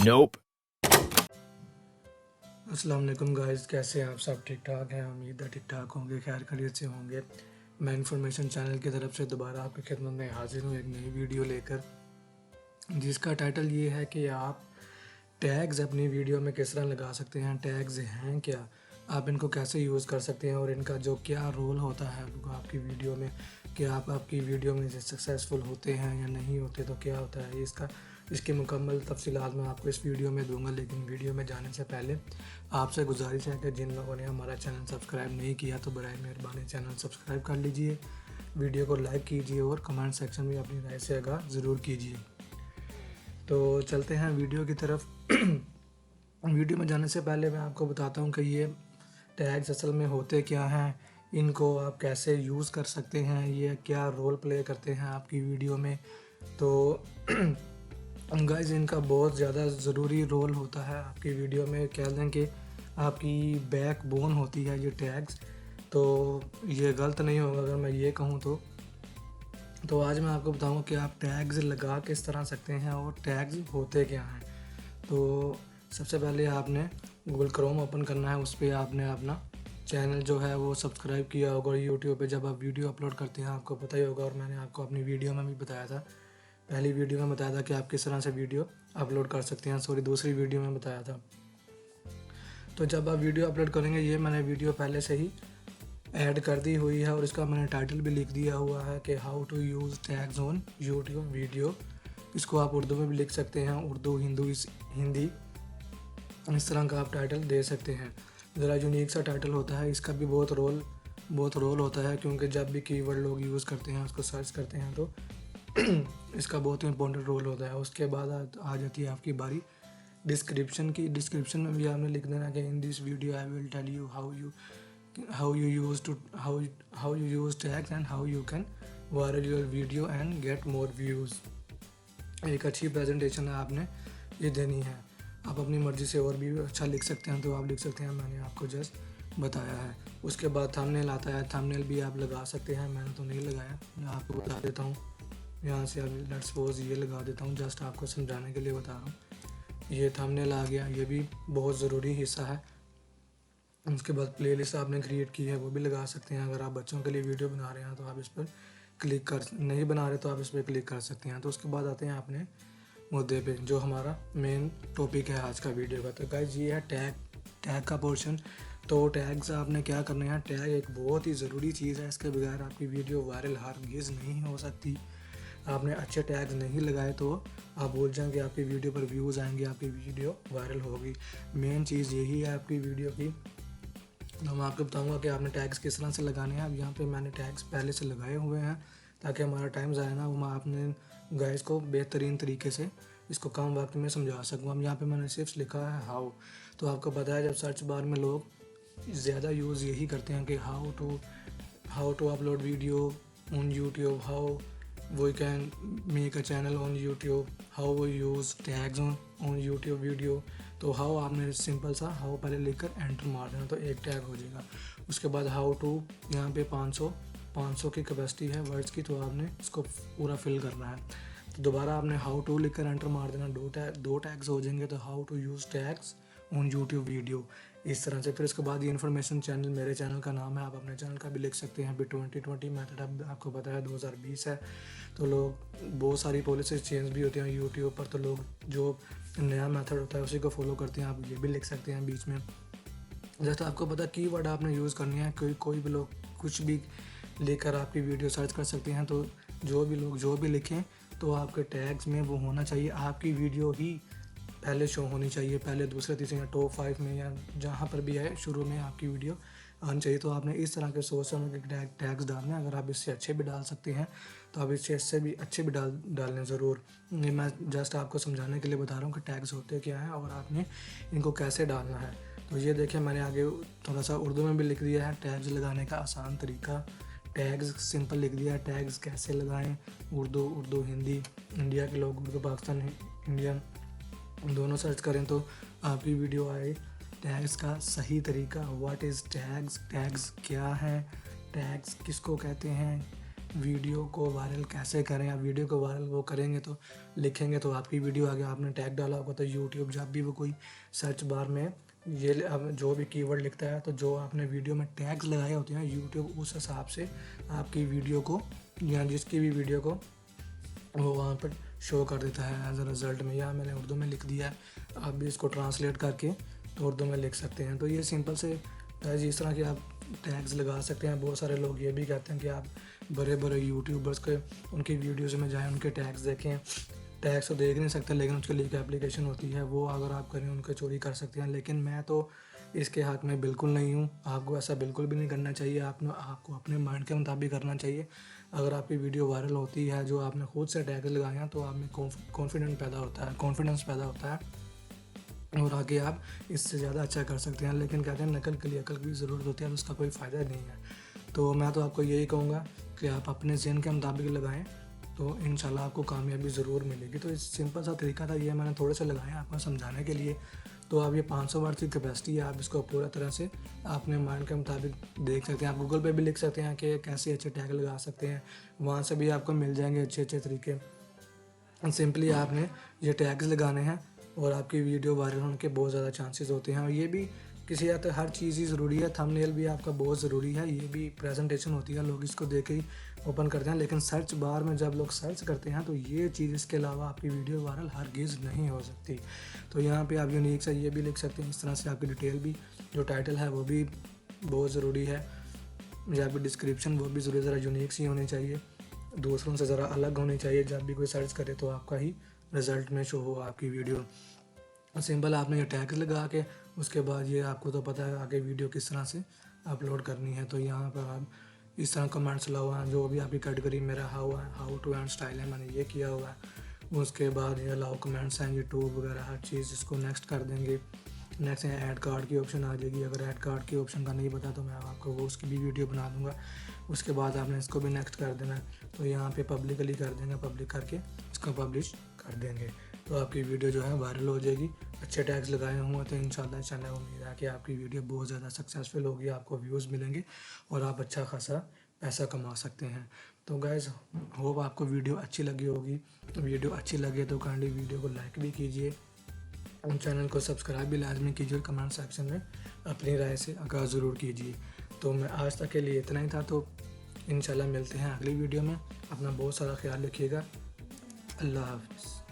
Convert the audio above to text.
Nope. अस्सलाम वालेकुम guys, कैसे हैं आप? सब ठीक ठाक हैं? उम्मीद है ठीक ठाक होंगे, खैर खैरियत से होंगे। मैं इन्फॉर्मेशन चैनल की तरफ से दोबारा आपकी खिदमत में हाजिर हूँ एक नई वीडियो लेकर, जिसका टाइटल ये है कि आप टैग्स अपनी वीडियो में किस तरह लगा सकते हैं। टैग्स हैं क्या, आप इनको कैसे यूज़ कर सकते हैं और इनका जो क्या रोल होता है आपकी वीडियो में, कि आप आपकी वीडियो में सक्सेसफुल होते हैं या नहीं होते, तो क्या होता है इसका, इसकी मुकम्मल तफसीलात मैं आपको इस वीडियो में दूंगा। लेकिन वीडियो में जाने से पहले आपसे गुजारिश है कि जिन लोगों ने हमारा चैनल सब्सक्राइब नहीं किया तो बराए मेहरबानी चैनल सब्सक्राइब कर लीजिए, वीडियो को लाइक कीजिए और कमेंट सेक्शन में अपनी राय से आगाह ज़रूर कीजिए। तो चलते हैं वीडियो की तरफ। वीडियो में जाने से पहले मैं आपको बताता हूँ कि ये टैग्स असल में होते क्या हैं, इनको आप कैसे यूज़ कर सकते हैं, ये क्या रोल प्ले करते हैं आपकी वीडियो में। तो गाइस, इनका बहुत ज़्यादा ज़रूरी रोल होता है आपकी वीडियो में। कह दें कि आपकी बैक बोन होती है ये टैग्स। तो ये गलत नहीं होगा अगर मैं ये कहूँ तो आज मैं आपको बताऊंगा कि आप टैग्स लगा किस तरह सकते हैं और टैग्स होते क्या हैं। तो सबसे पहले आपने गूगल क्रोम ओपन करना है, उस पर आपने अपना चैनल जो है वो सब्सक्राइब किया होगा। यूट्यूब पे जब आप वीडियो अपलोड करते हैं आपको पता ही होगा, और मैंने आपको अपनी वीडियो में भी बताया था, पहली वीडियो में बताया था कि आप किस तरह से वीडियो अपलोड कर सकते हैं। सॉरी, दूसरी वीडियो में बताया था। तो जब आप वीडियो अपलोड करेंगे, ये मैंने वीडियो पहले से ही ऐड कर दी हुई है और इसका मैंने टाइटल भी लिख दिया हुआ है कि how to use tags on YouTube video. इसको आप उर्दू में भी लिख सकते हैं, उर्दू हिंदी इस तरह का आप टाइटल दे सकते हैं। ज़रा यूनिक सा टाइटल होता है, इसका भी बहुत रोल होता है, क्योंकि जब भी कीवर्ड लोग यूज़ करते हैं, उसको सर्च करते हैं, तो इसका बहुत इंपॉर्टेंट रोल होता है। उसके बाद आ जाती है आपकी बारी डिस्क्रिप्शन की। डिस्क्रिप्शन में भी आपने लिख देना कि in this video I will tell you how you use tags and how you can viral your video and get more views। एक अच्छी प्रेजेंटेशन है, आपने ये देनी है। आप अपनी मर्ज़ी से और भी अच्छा लिख सकते हैं, तो आप लिख सकते हैं, मैंने आपको जस्ट बताया है। उसके बाद थंबनेल आता है, थंबनेल भी आप लगा सकते हैं। मैंने तो नहीं लगाया, मैं आपको बता देता हूँ। यहाँ से अब लेट्स सपोज ये लगा देता हूँ, जस्ट आपको समझाने के लिए बता रहा हूँ। ये थंबनेल आ गया, ये भी बहुत ज़रूरी हिस्सा है। उसके बाद प्लेलिस्ट आपने क्रिएट की है, वो भी लगा सकते हैं। अगर आप बच्चों के लिए वीडियो बना रहे हैं तो आप इस पर क्लिक कर, नहीं बना रहे तो आप इस पर क्लिक कर सकते हैं। तो उसके बाद आते हैं अपने मुद्दे पे, जो हमारा मेन टॉपिक है आज का वीडियो का। तो गाइस, ये है टैग का पोर्शन। तो टैग्स आपने क्या करना है, टैग एक बहुत ही ज़रूरी चीज़ है, इसके बगैर आपकी वीडियो वायरल हरगिज़ नहीं हो सकती। आपने अच्छे टैग्स नहीं लगाए तो आप भूल जाएं कि आपकी वीडियो पर व्यूज़ आएंगे, आपकी वीडियो वायरल होगी। मेन चीज़ यही है आपकी वीडियो की। तो मैं आपको बताऊंगा कि आपने टैग्स किस तरह से लगाने हैं। अब यहाँ पे मैंने टैग्स पहले से लगाए हुए हैं ताकि हमारा टाइम ज़ाया ना हो, मैं आपने गाइस को बेहतरीन तरीके से इसको कम वक्त में समझा सकूँ। अब यहाँ पे मैंने सिर्फ लिखा है हाउ। तो आपको पता है, जब सर्च बार में लोग ज़्यादा यूज़ यही करते हैं कि how to upload video on YouTube, how we can make a channel on YouTube, how we use tags on YouTube video. तो हाउ आपने सिंपल सा हाउ पहले लिखकर एंटर मार देना, तो एक टैग हो जाएगा। उसके बाद हाउ टू, यहाँ पे 500 की कैपेसिटी है वर्ड्स की, तो आपने इसको पूरा फिल करना है। तो दोबारा आपने हाउ टू लिखकर एंटर मार देना, दो टैग्स हो जाएंगे। तो how to use tags on YouTube video, इस तरह से। फिर इसके बाद ये इन्फॉर्मेशन चैनल, मेरे चैनल का नाम है, आप अपने चैनल का भी लिख सकते हैं। अभी 2020 मेथड अब आपको पता है 2020 है, तो लोग बहुत सारी पॉलिसी चेंज भी होती हैं यूट्यूब पर, तो लोग जो नया मेथड होता है उसी को फॉलो करते हैं। आप ये भी लिख सकते हैं बीच में। जैसे आपको पता कीवर्ड आपने यूज़ करनी है, कोई भी लोग कुछ भी लेकर आपकी वीडियो सर्च कर सकते हैं। तो जो भी लोग जो भी लिखें, तो आपके टैग्स में वो होना चाहिए, आपकी वीडियो ही पहले शो होनी चाहिए, पहले दूसरे तीसरे या टॉप 5 में, या जहाँ पर भी है शुरू में आपकी वीडियो आनी चाहिए। तो आपने इस तरह के सोच समझ के टैग्स डालने हैं। अगर आप इससे अच्छे भी डाल सकते हैं तो आप इससे भी अच्छे भी डालने ज़रूर। ये मैं जस्ट आपको समझाने के लिए बता रहा हूँ कि टैग्स होते क्या हैं और आपने इनको कैसे डालना है। तो ये देखिए, मैंने आगे थोड़ा सा उर्दू में भी लिख दिया है टैग्स लगाने का आसान तरीका। टैग्स सिंपल लिख दिया है, टैग्स कैसे लगाएं, उर्दू हिंदी, इंडिया के लोग उर्दू, पाकिस्तान इंडिया दोनों सर्च करें तो आपकी वीडियो आए। टैग्स का सही तरीका, व्हाट इज़ टैग्स, टैग्स क्या है, टैग्स किसको कहते हैं, वीडियो को वायरल कैसे करें। आप वीडियो को वायरल वो करेंगे तो लिखेंगे तो आपकी वीडियो आ गया, आपने टैग डाला होगा तो यूट्यूब जब भी वो कोई सर्च बार में ये अब जो भी कीवर्ड लिखता है तो जो आपने वीडियो में टैग्स लगाए होते हैं यूट्यूब उस हिसाब से आपकी वीडियो को या जिसकी भी वीडियो को वो वहाँ पर शो कर देता है एज अ रिज़ल्ट में। यहाँ मैंने उर्दू में लिख दिया है, आप भी इसको ट्रांसलेट करके तो उर्दू में लिख सकते हैं। तो ये सिंपल से जिस तरह के आप टैग्स लगा सकते हैं। बहुत सारे लोग ये भी कहते हैं कि आप बड़े बड़े यूट्यूबर्स के उनकी वीडियोज़ में जाएँ, उनके टैग्स देखें। टैग्स तो देख नहीं सकते लेकिन उसके लिए एक एप्लीकेशन होती है, वो अगर आप करें उनके चोरी कर सकते हैं। लेकिन मैं तो इसके हक में बिल्कुल नहीं हूँ। आपको ऐसा बिल्कुल भी नहीं करना चाहिए। आपको अपने माइंड के मुताबिक करना चाहिए। अगर आपकी वीडियो वायरल होती है जो आपने खुद से टैग लगाए हैं तो आप में कॉन्फिडेंस पैदा होता है और आगे आप इससे ज़्यादा अच्छा कर सकते हैं। लेकिन कहते हैं नकल के लिए अकल की ज़रूरत होती है, तो उसका कोई फ़ायदा नहीं है। तो मैं तो आपको यही कहूँगा कि आप अपने ज़हन के मुताबिक लगाएं तो इंशाल्लाह आपको कामयाबी ज़रूर मिलेगी। तो इस सिंपल सा तरीका था, ये मैंने थोड़े से लगाए आपको समझाने के लिए। तो आप ये 500 वाट की कैपेसिटी है, आप इसको पूरा तरह से अपने माइंड के मुताबिक देख सकते हैं। आप गूगल पे भी लिख सकते हैं कि कैसे अच्छे टैग लगा सकते हैं, वहाँ से भी आपको मिल जाएंगे अच्छे अच्छे तरीके। सिंपली आपने ये टैग्स लगाने हैं और आपकी वीडियो वायरल होने के बहुत ज़्यादा चांसेस होते हैं। और ये भी किसी हद तक हर चीज़ ही ज़रूरी है, थंबनेल भी आपका बहुत ज़रूरी है, ये भी प्रेजेंटेशन होती है, लोग इसको देख के ही ओपन करते हैं। लेकिन सर्च बार में जब लोग सर्च करते हैं तो ये चीज़ इसके अलावा आपकी वीडियो वायरल हरगिज़ नहीं हो सकती। तो यहाँ पे आप यूनिक से ये भी लिख सकते हैं, इस तरह से आपकी डिटेल भी जो टाइटल है वो भी बहुत ज़रूरी है, या आपकी डिस्क्रिप्शन वो भी ज़रूरी ज़रा यूनिक सी होनी चाहिए, दूसरों से ज़रा अलग होनी चाहिए। जब भी कोई सर्च करे तो आपका ही रिज़ल्ट में शो हो आपकी वीडियो। सिंपल आपने ये टैग लगा के उसके बाद ये आपको तो पता है आगे वीडियो किस तरह से अपलोड करनी है। तो यहाँ पर आप इस तरह कमेंट्स ला हुआ है, जो भी आपकी कैटेगरी में रहा हुआ है, हाउ टू एंड स्टाइल है, मैंने ये किया हुआ है। उसके बाद ये अलाउ कमेंट्स हैं, यूट्यूब वगैरह हर चीज़, इसको नेक्स्ट कर देंगे। नेक्स्ट है ऐड कार्ड की ऑप्शन आ जाएगी। अगर ऐड कार्ड की ऑप्शन का नहीं पता तो मैं आपको वो उसकी भी वीडियो बना दूंगा। उसके बाद आपने इसको भी नेक्स्ट कर देना है। तो यहाँ पे पब्लिकली कर देंगे, पब्लिक करके इसको पब्लिश कर देंगे तो आपकी वीडियो जो है वायरल हो जाएगी। अच्छे टैग्स लगाए हुए तो इंशाल्लाह उम्मीद है कि आपकी वीडियो बहुत ज़्यादा सक्सेसफुल होगी, आपको व्यूज़ मिलेंगे और आप अच्छा खासा पैसा कमा सकते हैं। तो गाइज़ होप आपको वीडियो अच्छी लगी होगी। वीडियो अच्छी लगे तो काइंडली वीडियो को लाइक भी कीजिए और चैनल को सब्सक्राइब भी लाजमी कीजिए और कमेंट सेक्शन में अपनी राय से आगाज़ ज़रूर कीजिए। तो मैं आज तक के लिए इतना ही था, तो इंशाल्लाह मिलते हैं अगली वीडियो में। अपना बहुत सारा ख्याल रखिएगा। अल्लाह हाफ़िज़।